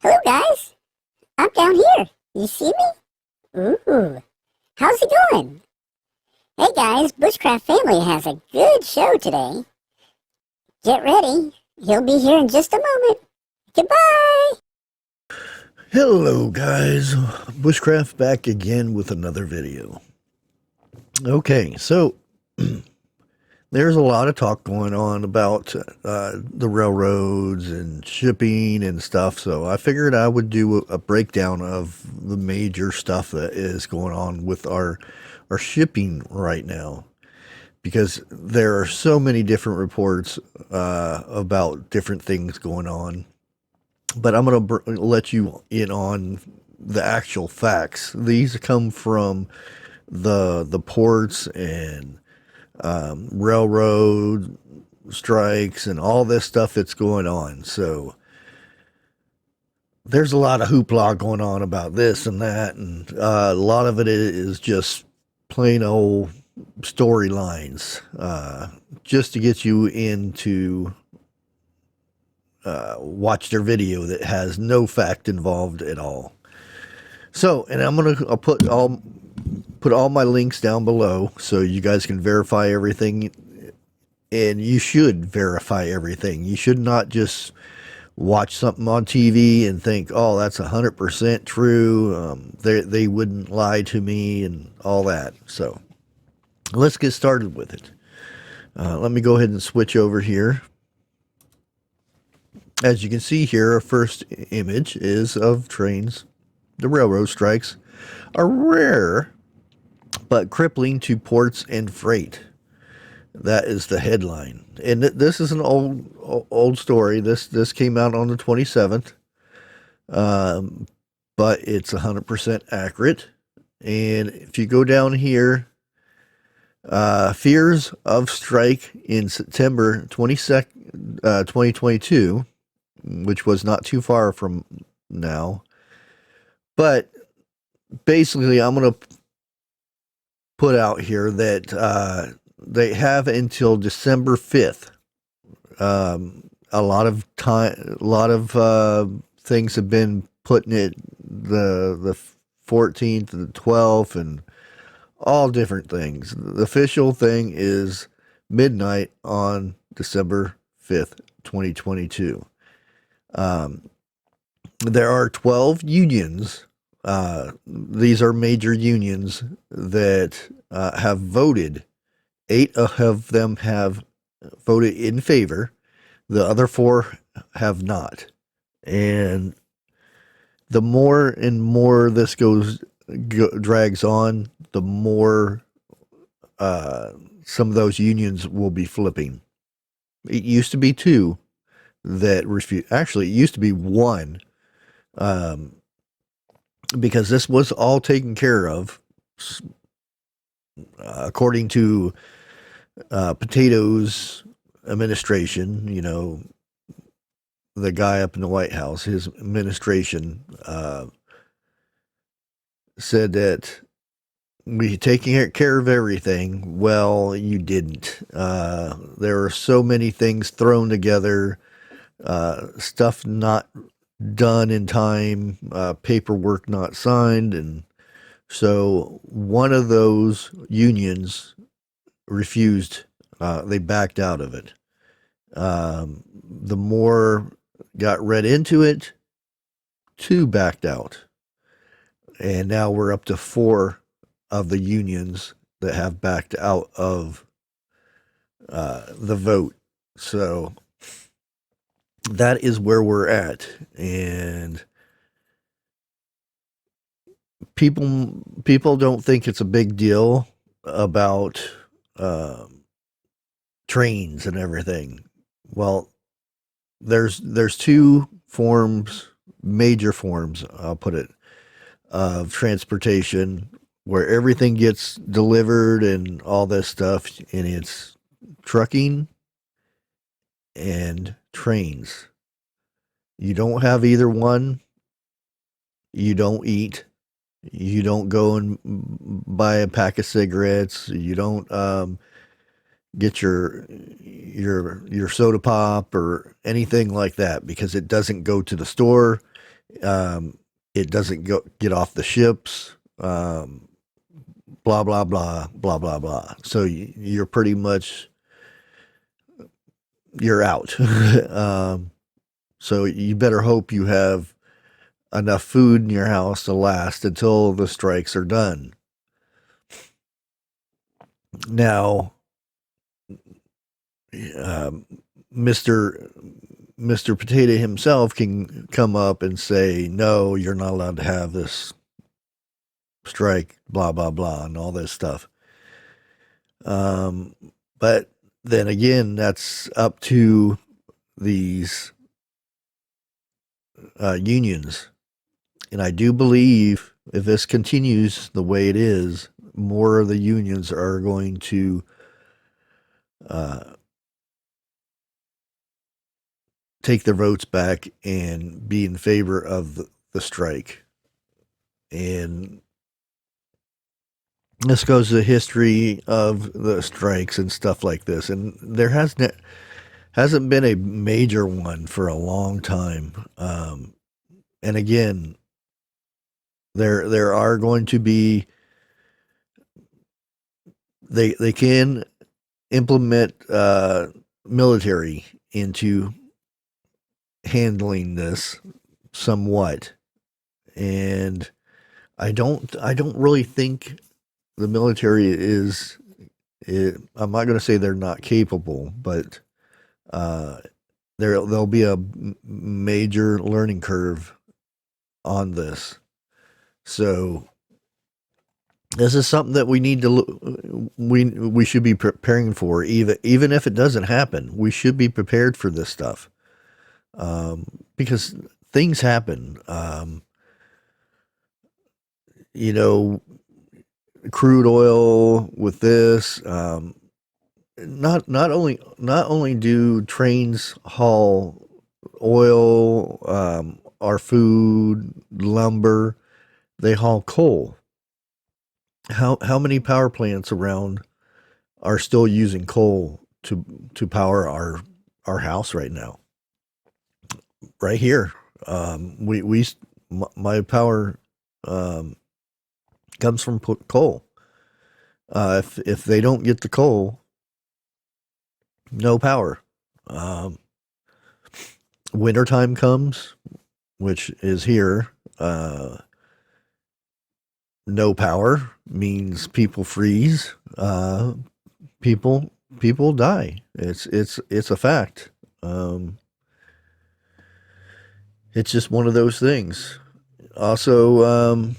Hello, guys. I'm down here. You see me? Ooh. How's it going? Hey, guys. Bushcraft Family has a good show today. Get ready. He'll be here in just a moment. Goodbye. Hello, guys. Bushcraft back again with another video. Okay, so there's a lot of talk going on about the railroads and shipping and stuff, so I figured I would do a breakdown of the major stuff that is going on with our shipping right now, because there are so many different reports about different things going on. But I'm going to let you in on the actual facts. These come from the ports and railroad strikes and all this stuff that's going on. So there's a lot of hoopla going on about this and that, and a lot of it is just plain old storylines, just to get you into watch their video that has no fact involved at all. So, and I'll put all my links down below so you guys can verify everything, and you should verify everything. You should not just watch something on TV and think, oh, that's 100% true. They wouldn't lie to me and all that. So let's get started with it. Let me go ahead and switch over here. As you can see here, our first image is of trains. The railroad strikes are rare, but crippling to ports and freight. That is the headline. And this is an old story. This came out on the 27th, but it's 100% accurate. And if you go down here, fears of strike in September 22nd, 2022, which was not too far from now. But basically, I'm going to put out here that they have until December 5th. A lot of time, a lot of things have been put in it, the 14th and the 12th, and all different things. The official thing is midnight on December 5th, 2022. There are 12 unions. These are major unions that have voted. 8 of them have voted in favor. The other 4 have not. And the more and more this drags on, the more some of those unions will be flipping. It used to be 2 that refused. Actually, it used to be 1, because this was all taken care of, according to Potato's administration. You know, the guy up in the White House, his administration said that we taking care of everything. Well, you didn't. There are so many things thrown together, stuff not done in time, paperwork not signed, and so one of those unions refused. They backed out of it. The more got read into it, 2 backed out, and now we're up to 4 of the unions that have backed out of the vote. So that is where we're at, and people don't think it's a big deal about trains and everything. Well, there's 2 forms, major forms, I'll put it, of transportation where everything gets delivered and all this stuff, and it's trucking and trains. You don't have either one, you don't eat. You don't go and buy a pack of cigarettes. You don't get your soda pop or anything like that, because it doesn't go to the store. It doesn't get off the ships. Blah blah blah blah blah blah. So you're pretty much you're out. So you better hope you have enough food in your house to last until the strikes are done. Now, Mr. Potato himself can come up and say, no, you're not allowed to have this strike, blah, blah, blah, and all this stuff. But then again, that's up to these unions. And I do believe if this continues the way it is, more of the unions are going to take their votes back and be in favor of the strike. And this goes to the history of the strikes and stuff like this. And there hasn't been a major one for a long time. And again, there are going to be, they can implement military into handling this somewhat. And I don't really think the military is, I'm not going to say they're not capable, but there'll be a major learning curve on this. So this is something that we need to we should be preparing for. Even if it doesn't happen, we should be prepared for this stuff, because things happen. You know, crude oil with this. Not only do trains haul oil, our food, lumber, they haul coal. How many power plants around are still using coal to power our house right now? Right here, my power comes from coal. If they don't get the coal, no power. Wintertime comes, which is here. No power means people freeze. People die. It's a fact. It's just one of those things. Also,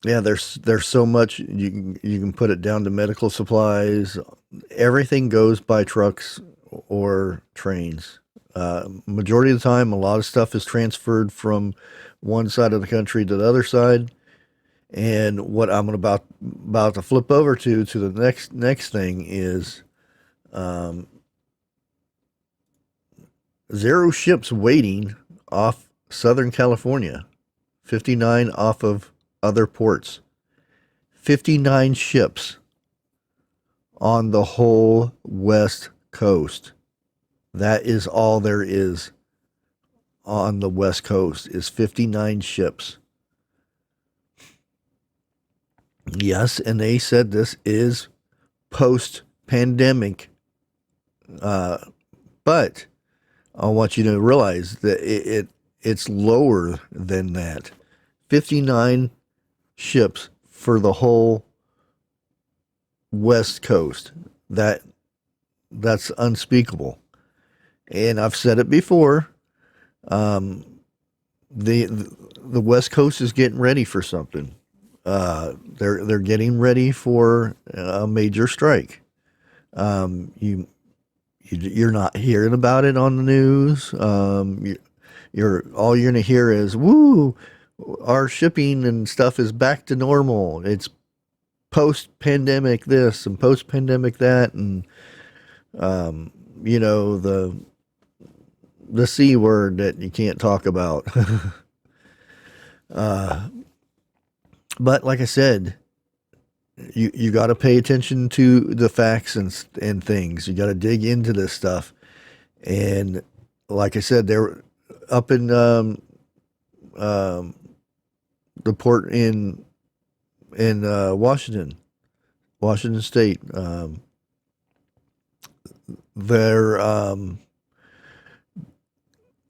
yeah, there's so much you can put it down to medical supplies. Everything goes by trucks or trains. Majority of the time, a lot of stuff is transferred from one side of the country to the other side. And what I'm about to flip over to the next thing is, 0 ships waiting off Southern California, 59 off of other ports, 59 ships on the whole West Coast. That is all there is on the West Coast, is 59 ships. Yes, and they said this is post-pandemic, but I want you to realize that it's lower than that. 59 ships for the whole West Coast. That's unspeakable. And I've said it before. The West Coast is getting ready for something. They're getting ready for a major strike. You're not hearing about it on the news. All you're gonna hear is, "Woo, our shipping and stuff is back to normal. It's post-pandemic this and post-pandemic that," and you know, the C word that you can't talk about. But like I said, you got to pay attention to the facts and things. You got to dig into this stuff. And like I said, up in um, the port in Washington State. They're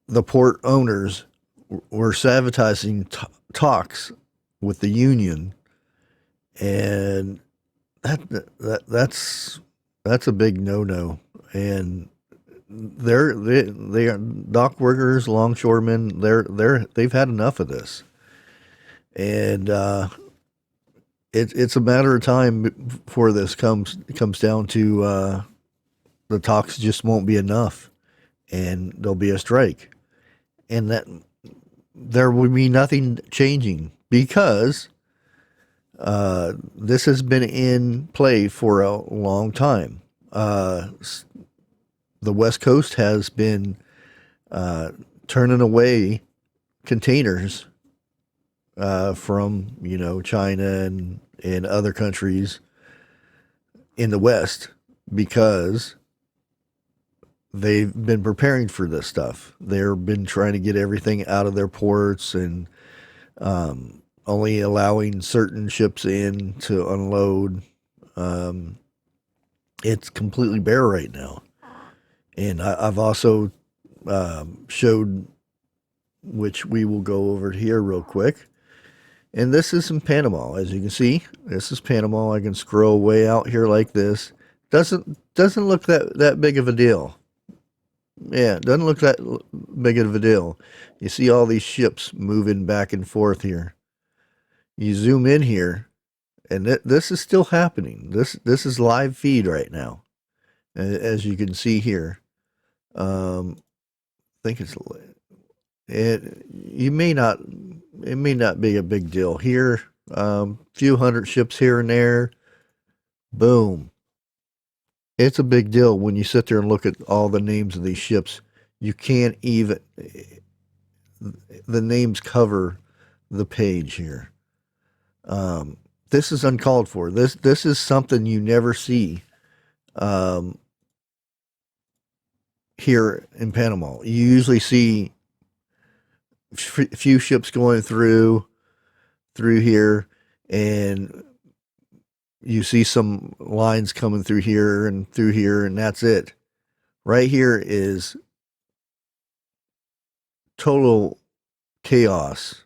the port owners were sabotaging talks with the union, and that's a big no. And they are dock workers, longshoremen. They've had enough of this, and it's a matter of time before this comes down to the talks just won't be enough, and there'll be a strike, and that there will be nothing changing because this has been in play for a long time. The West Coast has been turning away containers from China and other countries in the West because they've been preparing for this stuff. They've been trying to get everything out of their ports and only allowing certain ships in to unload. It's completely bare right now. And I've also showed, which we will go over here real quick. And this is in Panama, as you can see. This is Panama. I can scroll way out here like this. Doesn't look that big of a deal. Yeah, it doesn't look that big of a deal. You see all these ships moving back and forth here. You zoom in here, and this is still happening. This is live feed right now, as you can see here. I think it may not be a big deal here. Few hundred ships here and there. Boom. It's a big deal when you sit there and look at all the names of these ships. You can't even, the names cover the page here. This is uncalled for. This is something you never see here in Panama. You usually see few ships going through here, and you see some lines coming through here, and that's it. Right here is total chaos.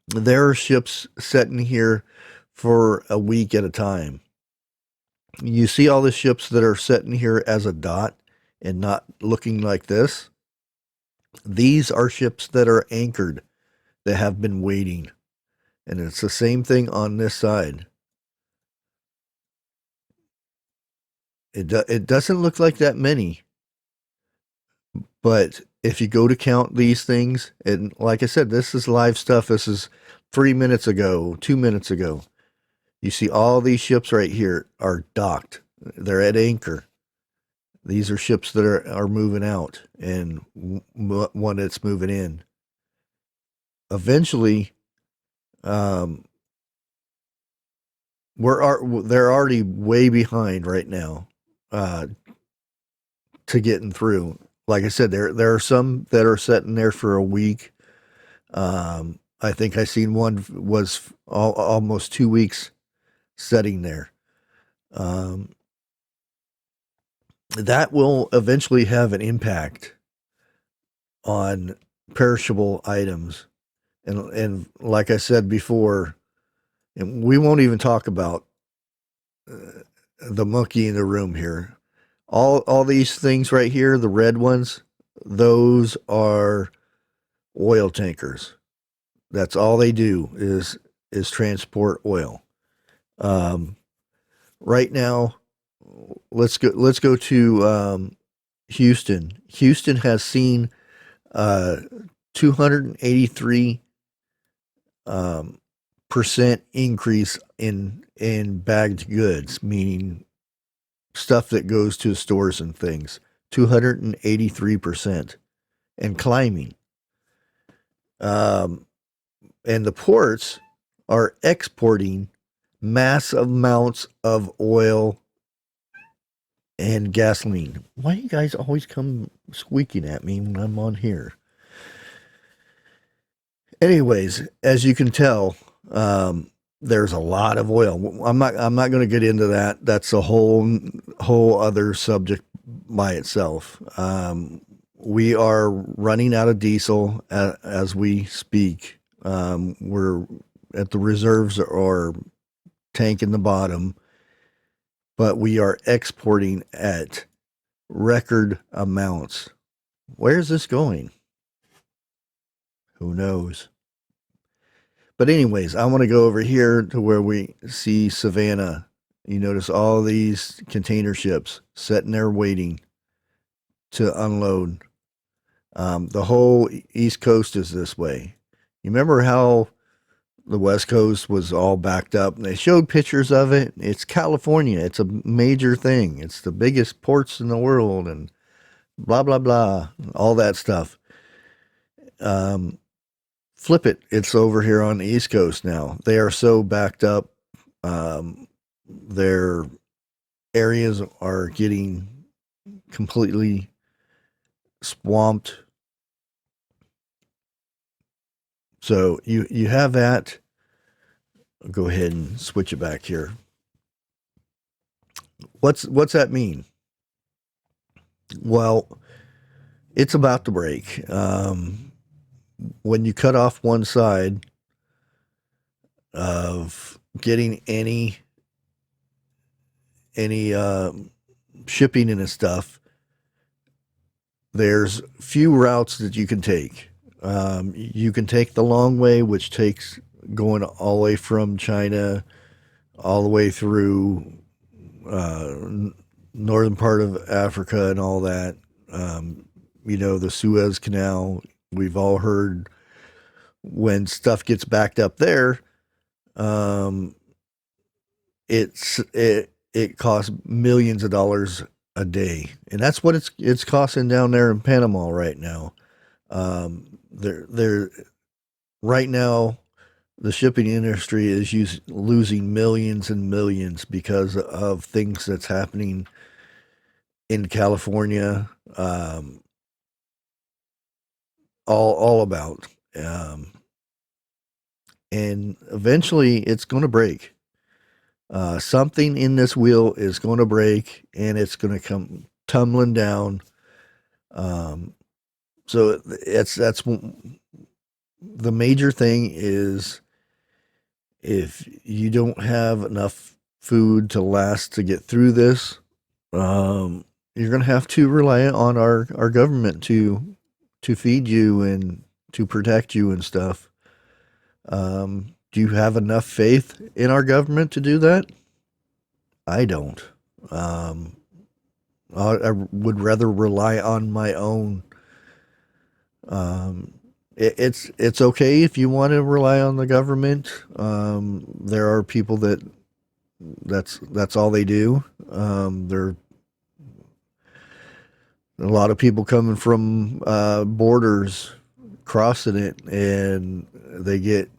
There are ships sitting here for a week at a time. You see all the ships that are sitting here as a dot and not looking like this? These are ships that are anchored, that have been waiting. And it's the same thing on this side. It doesn't look like that many. But if you go to count these things, and like I said, this is live stuff. This is 3 minutes ago, 2 minutes ago. You see all these ships right here are docked. They're at anchor. These are ships that are moving out, and one that's moving in. Eventually, they're already way behind right now to getting through. Like I said, there are some that are sitting there for a week. I think I seen one was almost 2 weeks sitting there. That will eventually have an impact on perishable items. And like I said before, and we won't even talk about the monkey in the room here. All these things right here, the red ones, those are oil tankers. That's all they do is transport oil. Right now, let's go to Houston. Houston has seen 283 percent increase in bagged goods, meaning stuff that goes to stores and things. 283%, and climbing. And the ports are exporting mass amounts of oil and gasoline. Why you guys always come squeaking at me when I'm on here? Anyways, as you can tell, there's a lot of oil. I'm not going to get into that. That's a whole other subject by itself. We are running out of diesel as we speak. We're at the reserves or tank in the bottom, but we are exporting at record amounts. Where's this going? Who knows? But anyways, I want to go over here to where we see Savannah. You notice all these container ships sitting there waiting to unload. The whole East Coast is this way. You remember how the West Coast was all backed up? They showed pictures of it. It's California. It's a major thing. It's the biggest ports in the world and blah, blah, blah, all that stuff. Flip it. It's over here on the East Coast now. They are so backed up. Their areas are getting completely swamped. So you have that. I'll go ahead and switch it back here. What's that mean? Well, it's about to break. When you cut off one side of getting any shipping and stuff, there's few routes that you can take. You can take the long way, which takes going all the way from China all the way through northern part of Africa and all that. The Suez Canal. We've all heard when stuff gets backed up there, it costs millions of dollars a day, and that's what it's costing down there in Panama right now. They're right now, the shipping industry is losing millions and millions because of things that's happening in California. All about, and eventually it's going to break. Something in this wheel is going to break, and it's going to come tumbling down. So that's the major thing is if you don't have enough food to last to get through this, you're going to have to rely on our government to feed you and to protect you and stuff. Do you have enough faith in our government to do that? I don't. I would rather rely on my own. It's okay if you want to rely on the government. There are people that's all they do. There a lot of people coming from borders crossing it, and they get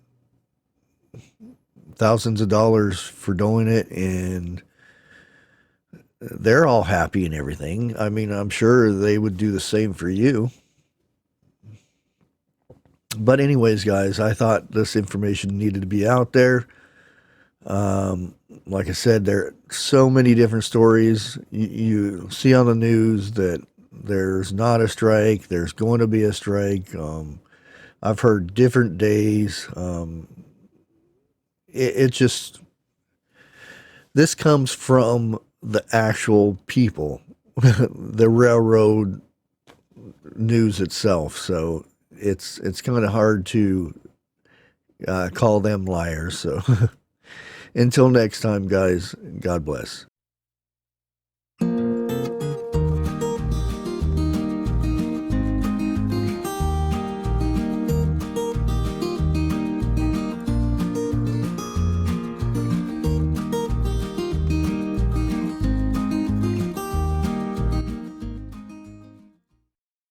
thousands of dollars for doing it, and they're all happy and everything. I mean, I'm sure they would do the same for you. But anyways, guys, I thought this information needed to be out there. Like I said, there are so many different stories. You see on the news that there's not a strike. There's going to be a strike. I've heard different days. It just, this comes from the actual people, the railroad news itself. So it's kind of hard to call them liars. So until next time, guys, God bless.